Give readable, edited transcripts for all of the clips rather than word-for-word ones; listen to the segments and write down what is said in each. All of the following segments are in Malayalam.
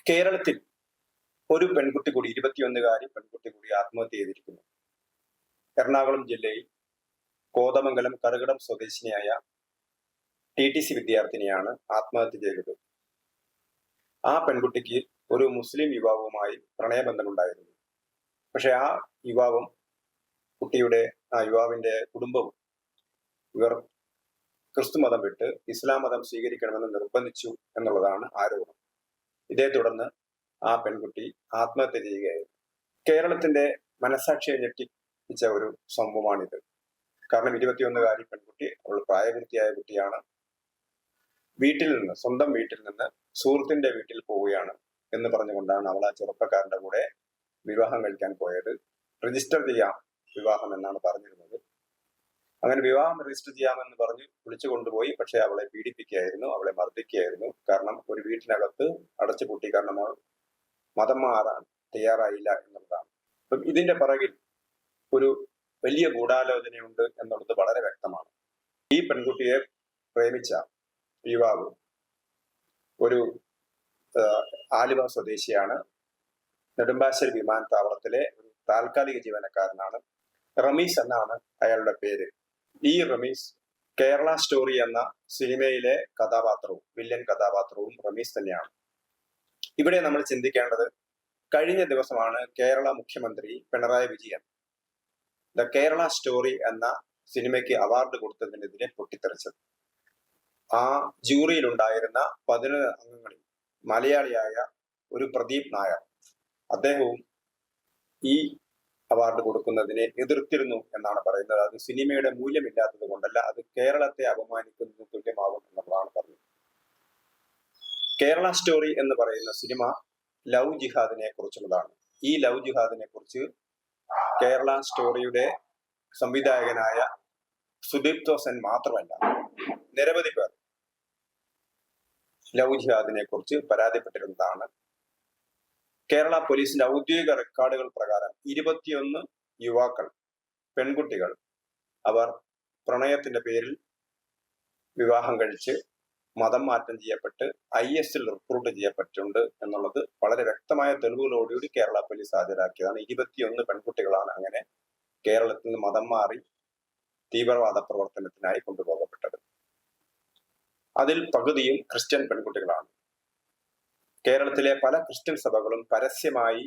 കേരളത്തിൽ ഒരു പെൺകുട്ടി കൂടി 21-കാരി പെൺകുട്ടി കൂടി ആത്മഹത്യ ചെയ്തിരിക്കുന്നു. എറണാകുളം ജില്ലയിൽ കോതമംഗലം കറുകടം സ്വദേശിനിയായ TTC വിദ്യാർത്ഥിനിയാണ് ആത്മഹത്യ ചെയ്തത്. ആ പെൺകുട്ടിക്ക് ഒരു മുസ്ലിം യുവാവുമായി പ്രണയബന്ധമുണ്ടായിരുന്നു. പക്ഷെ ആ യുവാവിന്റെ കുടുംബവും ഇവർ ക്രിസ്തു മതം വിട്ട് ഇസ്ലാം മതം സ്വീകരിക്കണമെന്ന് നിർബന്ധിച്ചു എന്നുള്ളതാണ് ആരോപണം. ഇതേ തുടർന്ന് ആ പെൺകുട്ടി ആത്മഹത്യ ചെയ്യുകയായിരുന്നു. കേരളത്തിന്റെ മനസാക്ഷിയെ ഞെട്ടിപ്പിച്ച ഒരു സംഭവമാണിത്. കാരണം 21-കാരി പെൺകുട്ടി, അവൾ പ്രായപൂർത്തിയായ കുട്ടിയാണ്. സ്വന്തം വീട്ടിൽ നിന്ന് സുഹൃത്തിന്റെ വീട്ടിൽ പോവുകയാണ് എന്ന് പറഞ്ഞുകൊണ്ടാണ് അവൾ ആ ചെറുപ്പക്കാരന്റെ കൂടെ വിവാഹം കഴിക്കാൻ പോയത്. രജിസ്റ്റർ ചെയ്യാം വിവാഹം എന്നാണ് പറഞ്ഞിരുന്നത്. അങ്ങനെ വിവാഹം രജിസ്റ്റർ ചെയ്യാമെന്ന് പറഞ്ഞ് വിളിച്ചു കൊണ്ടുപോയി. പക്ഷെ അവളെ പീഡിപ്പിക്കുകയായിരുന്നു, അവളെ മർദ്ദിക്കുകയായിരുന്നു. കാരണം ഒരു വീട്ടിനകത്ത് അടച്ചുപൂട്ടി, കാരണം അവൾ മതം മാറാൻ തയ്യാറായില്ല എന്നുള്ളതാണ്. അപ്പം ഇതിന്റെ പിറകിൽ ഒരു വലിയ ഗൂഢാലോചനയുണ്ട് എന്നുള്ളത് വളരെ വ്യക്തമാണ്. ഈ പെൺകുട്ടിയെ പ്രേമിച്ച യുവാവ് ഒരു ആലുവ സ്വദേശിയാണ്. നെടുമ്പാശ്ശേരി വിമാനത്താവളത്തിലെ ഒരു താൽക്കാലിക ജീവനക്കാരനാണ്. റമീസ് എന്നാണ് അയാളുടെ പേര്. ഈ റമീസ് കേരള സ്റ്റോറി എന്ന സിനിമയിലെ വില്ലൻ കഥാപാത്രവും റമീസ് തന്നെയാണ്. ഇവിടെ നമ്മൾ ചിന്തിക്കേണ്ടത്, കഴിഞ്ഞ ദിവസമാണ് കേരള മുഖ്യമന്ത്രി പിണറായി വിജയൻ ദ കേരള സ്റ്റോറി എന്ന സിനിമയ്ക്ക് അവാർഡ് കൊടുത്തതിനെതിരെ പൊട്ടിത്തെറിച്ചത്. ആ ജൂറിയിൽ ഉണ്ടായിരുന്ന 11 അംഗങ്ങളിൽ മലയാളിയായ ഒരു പ്രദീപ് നായർ, അദ്ദേഹവും ഈ അവാർഡ് കൊടുക്കുന്നതിനെ എതിർത്തിരുന്നു എന്നാണ് പറയുന്നത്. അത് സിനിമയുടെ മൂല്യമില്ലാത്തത് കൊണ്ടല്ല, അത് കേരളത്തെ അപമാനിക്കുന്നതിന് തുല്യമാകും എന്നുള്ളതാണ് പറഞ്ഞത്. കേരള സ്റ്റോറി എന്ന് പറയുന്ന സിനിമ ലവ് ജിഹാദിനെ കുറിച്ചുള്ളതാണ്. ഈ ലവ് ജിഹാദിനെ കുറിച്ച് കേരള സ്റ്റോറിയുടെ സംവിധായകനായ സുദീപ് തോസൻ മാത്രമല്ല, നിരവധി പേർ ലവ് ജിഹാദിനെ കുറിച്ച് പരാതിപ്പെട്ടിരുന്നതാണ്. കേരള പോലീസിന്റെ ഔദ്യോഗിക റെക്കോർഡുകൾ പ്രകാരം 21 യുവാക്കൾ, പെൺകുട്ടികൾ, അവർ പ്രണയത്തിന്റെ പേരിൽ വിവാഹം കഴിച്ച് മതം മാറ്റം ചെയ്യപ്പെട്ട് IS-ൽ റിക്രൂട്ട് ചെയ്യപ്പെട്ടിട്ടുണ്ട് എന്നുള്ളത് വളരെ വ്യക്തമായ തെളിവുകളോടുകൂടി കേരള പോലീസ് ഹാജരാക്കിയതാണ്. 21 പെൺകുട്ടികളാണ് അങ്ങനെ കേരളത്തിൽ നിന്ന് മതം മാറി തീവ്രവാദ പ്രവർത്തനത്തിനായി കൊണ്ടുപോകപ്പെട്ടത്. അതിൽ പകുതിയും ക്രിസ്ത്യൻ പെൺകുട്ടികളാണ്. കേരളത്തിലെ പല ക്രിസ്ത്യൻ സഭകളും പരസ്യമായി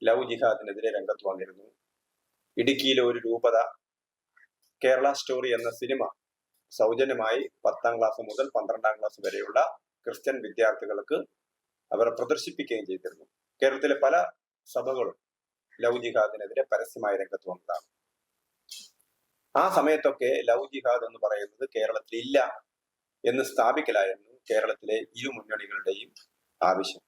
ലവ് ജിഹാദിനെതിരെ രംഗത്ത് വന്നിരുന്നു. ഇടുക്കിയിലെ ഒരു രൂപത കേരള സ്റ്റോറി എന്ന സിനിമ സൗജന്യമായി 10ാം ക്ലാസ് മുതൽ 12ാം ക്ലാസ് വരെയുള്ള ക്രിസ്ത്യൻ വിദ്യാർത്ഥികൾക്ക് അവർ പ്രദർശിപ്പിക്കുകയും ചെയ്തിരുന്നു. കേരളത്തിലെ പല സഭകളും ലവ് ജിഹാദിനെതിരെ പരസ്യമായി രംഗത്ത് വന്നതാണ്. ആ സമയത്തൊക്കെ ലവ് ജിഹാദ് എന്ന് പറയുന്നത് കേരളത്തിൽ ഇല്ല എന്ന് സ്ഥാപിക്കലായിരുന്നു കേരളത്തിലെ ഇരു മുന്നണികളുടെയും ആവശ്യം.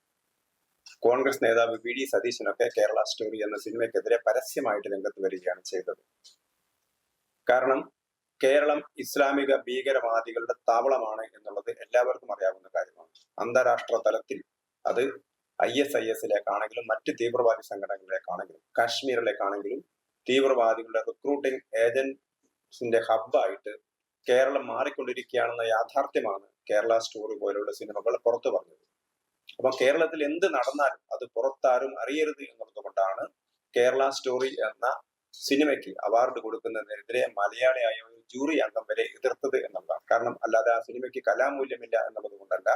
കോൺഗ്രസ് നേതാവ് VD സതീശനൊക്കെ കേരള സ്റ്റോറി എന്ന സിനിമയ്ക്കെതിരെ പരസ്യമായിട്ട് രംഗത്ത് വരികയാണ് ചെയ്തത്. കാരണം കേരളം ഇസ്ലാമിക ഭീകരവാദികളുടെ താവളമാണ് എല്ലാവർക്കും അറിയാവുന്ന കാര്യമാണ്. അന്താരാഷ്ട്ര തലത്തിൽ അത് ISIS-ലേക്കാണെങ്കിലും മറ്റ് തീവ്രവാദി സംഘടനകളിലേക്കാണെങ്കിലും കാശ്മീരിലേക്കാണെങ്കിലും തീവ്രവാദികളുടെ റിക്രൂട്ടിംഗ് ഏജൻസിന്റെ ഹബ്ബായിട്ട് കേരളം മാറിക്കൊണ്ടിരിക്കുകയാണെന്ന യാഥാർത്ഥ്യമാണ് കേരള സ്റ്റോറി പോലുള്ള സിനിമകൾ പുറത്തു പറഞ്ഞത്. അപ്പൊ കേരളത്തിൽ എന്ത് നടന്നാലും അത് പുറത്താരും അറിയരുത് എന്നുള്ളത് കൊണ്ടാണ് കേരള സ്റ്റോറി എന്ന സിനിമയ്ക്ക് അവാർഡ് കൊടുക്കുന്നതിനെതിരെ മലയാളിയായ ഒരു ജൂറി അംഗം വരെ എതിർത്തത് എന്നുള്ളതാണ്. കാരണം അല്ലാതെ ആ സിനിമയ്ക്ക് കലാമൂല്യമില്ല എന്നുള്ളത് കൊണ്ടല്ല,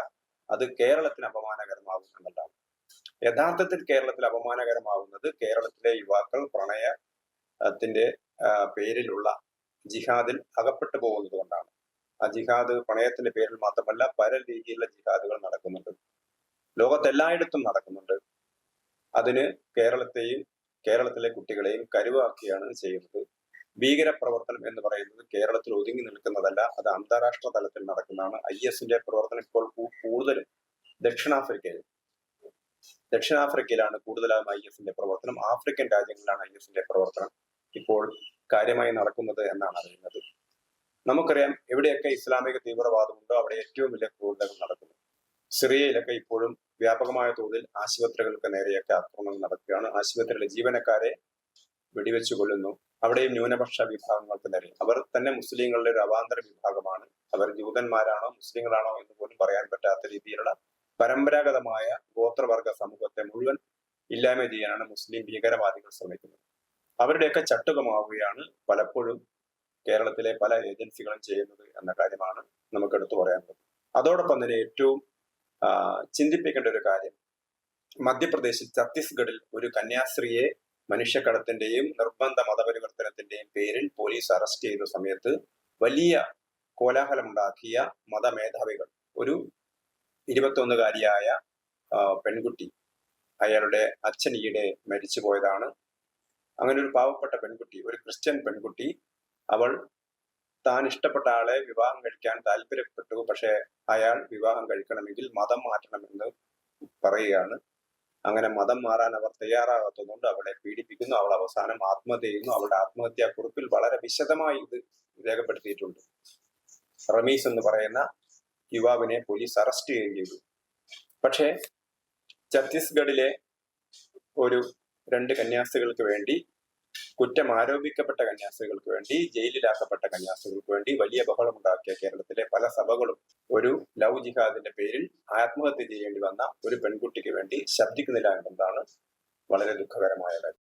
അത് കേരളത്തിന് അപമാനകരമാകും എന്നുള്ളതാണ്. യഥാർത്ഥത്തിൽ കേരളത്തിൽ അപമാനകരമാവുന്നത് കേരളത്തിലെ യുവാക്കൾ പ്രണയത്തിന്റെ പേരിലുള്ള ജിഹാദിൽ അകപ്പെട്ടു പോകുന്നത് കൊണ്ടാണ്. ആ ജിഹാദ് പ്രണയത്തിന്റെ പേരിൽ മാത്രമല്ല, പല രീതിയിലുള്ള ജിഹാദുകൾ നടക്കുന്നുണ്ട്, ലോകത്തെല്ലായിടത്തും നടക്കുന്നുണ്ട്. അതിന് കേരളത്തിലെ കുട്ടികളെയും കരുവാക്കുകയാണ് ചെയ്യുന്നത്. ഭീകര പ്രവർത്തനം എന്ന് പറയുന്നത് കേരളത്തിൽ ഒതുങ്ങി നിൽക്കുന്നതല്ല, അത് അന്താരാഷ്ട്ര തലത്തിൽ നടക്കുന്നതാണ്. IS-ന്റെ പ്രവർത്തനം ഇപ്പോൾ കൂടുതലും ദക്ഷിണാഫ്രിക്കയിലാണ് കൂടുതലായും IS-ന്റെ പ്രവർത്തനം. ആഫ്രിക്കൻ രാജ്യങ്ങളിലാണ് IS-ന്റെ പ്രവർത്തനം ഇപ്പോൾ കാര്യമായി നടക്കുന്നത് എന്നാണ് അറിയുന്നത്. നമുക്കറിയാം, എവിടെയൊക്കെ ഇസ്ലാമിക തീവ്രവാദമുണ്ടോ അവിടെ ഏറ്റവും വലിയ ക്രൂരതകൾ നടക്കുന്നു. സിറിയയിലൊക്കെ ഇപ്പോഴും വ്യാപകമായ തോതിൽ ആശുപത്രികൾക്ക് നേരെയൊക്കെ ആക്രമണം നടക്കുകയാണ്. ആശുപത്രിയിലെ ജീവനക്കാരെ വെടിവെച്ചു കൊല്ലുന്നു. അവിടെയും ന്യൂനപക്ഷ വിഭാഗങ്ങൾക്ക് നേരെ, അവർ തന്നെ മുസ്ലിങ്ങളുടെ ഒരു അവാന്തര വിഭാഗമാണ്. അവർ ജൂതന്മാരാണോ മുസ്ലിങ്ങളാണോ എന്ന് പോലും പറയാൻ പറ്റാത്ത രീതിയിലുള്ള പരമ്പരാഗതമായ ഗോത്രവർഗ സമൂഹത്തെ മുഴുവൻ ഇല്ലായ്മ ചെയ്യാനാണ് മുസ്ലിം ഭീകരവാദികൾ ശ്രമിക്കുന്നത്. അവരുടെയൊക്കെ ചട്ടുകമാവുകയാണ് പലപ്പോഴും കേരളത്തിലെ പല ഏജൻസികളും ചെയ്യുന്നത് എന്ന കാര്യമാണ് നമുക്ക് എടുത്തു പറയാനുള്ളത്. അതോടൊപ്പം തന്നെ ഏറ്റവും ചിന്തിപ്പിക്കേണ്ട ഒരു കാര്യം, മധ്യപ്രദേശിൽ ഛത്തീസ്ഗഡിൽ ഒരു കന്യാസ്ത്രീയെ മനുഷ്യക്കടത്തിന്റെയും നിർബന്ധ മതപരിവർത്തനത്തിന്റെയും പേരിൽ പോലീസ് അറസ്റ്റ് ചെയ്ത സമയത്ത് വലിയ കോലാഹലമുണ്ടാക്കിയ മതമേധാവികൾ, ഒരു 21കാരിയായ പെൺകുട്ടി, അയാളുടെ അച്ഛൻ ഈയിടെ മരിച്ചു പോയതാണ്. അങ്ങനെ ഒരു പാവപ്പെട്ട പെൺകുട്ടി, ഒരു ക്രിസ്ത്യൻ പെൺകുട്ടി, അവൾ താൻ ഇഷ്ടപ്പെട്ട ആളെ വിവാഹം കഴിക്കാൻ താല്പര്യപ്പെട്ടു. പക്ഷെ അയാൾ വിവാഹം കഴിക്കണമെങ്കിൽ മതം മാറ്റണമെന്ന് പറയുകയാണ്. അങ്ങനെ മതം മാറാൻ അവർ തയ്യാറാകാത്തതുകൊണ്ട് അവളെ പീഡിപ്പിക്കുന്നു. അവൾ അവസാനം ആത്മഹത്യ ചെയ്യുന്നു. അവളുടെ ആത്മഹത്യാ കുറിപ്പിൽ വളരെ വിശദമായി ഇത് രേഖപ്പെടുത്തിയിട്ടുണ്ട്. റമീസ് എന്ന് പറയുന്ന യുവാവിനെ പോലീസ് അറസ്റ്റ് ചെയ്യുകയും ചെയ്തു. പക്ഷേ ഛത്തീസ്ഗഡിലെ ഒരു 2 കന്യാസ്ത്രീകൾക്ക് വേണ്ടി, കുറ്റം ആരോപിക്കപ്പെട്ട കന്യാസ്ത്രീകൾക്ക് വേണ്ടി, ജയിലിലാക്കപ്പെട്ട കന്യാസ്ത്രീകൾക്ക് വേണ്ടി വലിയ ബഹളമുണ്ടാക്കിയ കേരളത്തിലെ പല സഭകളും ഒരു ലവ് ജിഹാദിന്റെ പേരിൽ ആത്മഹത്യ ചെയ്യേണ്ടി വന്ന ഒരു പെൺകുട്ടിക്ക് വേണ്ടി ശബ്ദിക്കുന്നില്ല എന്നതാണ് വളരെ ദുഃഖകരമായ കാര്യം.